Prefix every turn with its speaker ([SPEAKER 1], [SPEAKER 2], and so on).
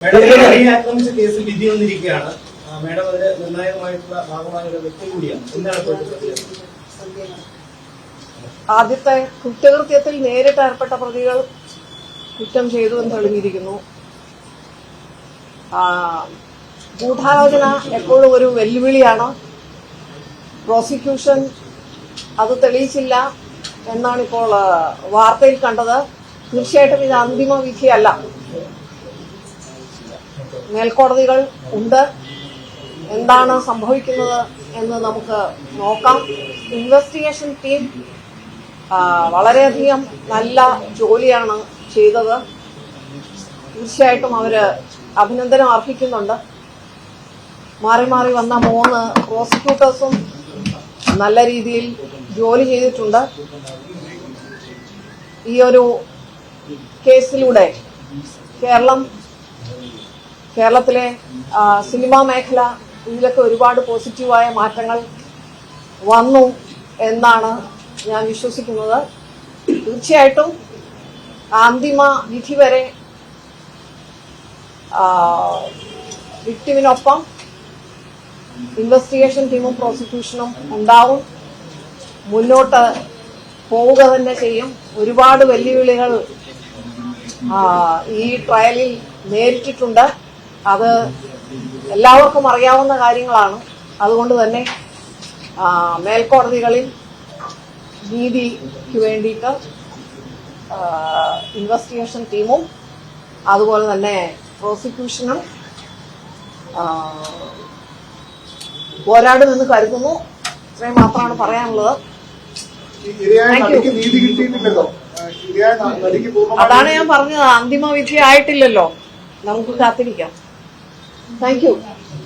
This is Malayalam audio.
[SPEAKER 1] ആക്രമിച്ച കേസിൽ വിധി വന്നിരിക്കുകയാണ്. മേഡം അതിന് നിർണായകമായിട്ടുള്ള ഭാഗമായ ഒരു വ്യക്തി കൂടിയാണ്. എന്താണ്
[SPEAKER 2] ആദ്യത്തെ കുറ്റകൃത്യത്തിൽ നേരിട്ട് ഏർപ്പെട്ട പ്രതികൾ കുറ്റം ചെയ്തു എന്ന് തെളിഞ്ഞിരിക്കുന്നു. ഗൂഢാലോചന എപ്പോഴും ഒരു വെല്ലുവിളിയാണ്. പ്രോസിക്യൂഷൻ അത് തെളിയിച്ചില്ല എന്നാണ് ഇപ്പോൾ വാർത്തയിൽ കണ്ടത്. തീർച്ചയായിട്ടും ഇത് അന്തിമ വിധിയല്ല. മേൽക്കോടതികൾ ഉണ്ട്. എന്താണ് സംഭവിക്കുന്നത് എന്ന് നമുക്ക് നോക്കാം. ഇൻവെസ്റ്റിഗേഷൻ ടീം വളരെയധികം നല്ല ജോലിയാണ് ചെയ്തത്. തീർച്ചയായിട്ടും അവര് അഭിനന്ദനം അർഹിക്കുന്നുണ്ട്. മാറി മാറി വന്ന 3 പ്രോസിക്യൂട്ടേഴ്സും നല്ല രീതിയിൽ ജോലി ചെയ്തിട്ടുണ്ട്. ഈ ഒരു കേസിലൂടെ കേരളത്തിലെ സിനിമാ മേഖല ഇതിലൊക്കെ ഒരുപാട് പോസിറ്റീവായ മാറ്റങ്ങൾ വന്നു എന്നാണ് ഞാൻ വിശ്വസിക്കുന്നത്. തീർച്ചയായിട്ടും അന്തിമ വിധി വരെ വിക്ടിമിനൊപ്പം ഇൻവെസ്റ്റിഗേഷൻ ടീമും പ്രോസിക്യൂഷനും ഉണ്ടാവും. മുന്നോട്ട് പോവുക തന്നെ ചെയ്യും. ഒരുപാട് വെല്ലുവിളികൾ ഈ ട്രയലിൽ നേരിട്ടിട്ടുണ്ട്. അത് എല്ലാവർക്കും അറിയാവുന്ന കാര്യങ്ങളാണ്. അതുകൊണ്ട് തന്നെ മേൽക്കോടതികളിൽ നീതിക്ക് വേണ്ടിയിട്ട് ഇൻവെസ്റ്റിഗേഷൻ ടീമും അതുപോലെ തന്നെ പ്രോസിക്യൂഷനും പോരാടുമെന്ന് കരുതുന്നു. ഇത്രയും മാത്രമാണ് പറയാനുള്ളത്. അതാണ് ഞാൻ പറഞ്ഞത്. അന്തിമ വിധി ആയിട്ടില്ലല്ലോ. നമുക്ക് കാത്തിരിക്കാം. Thank you.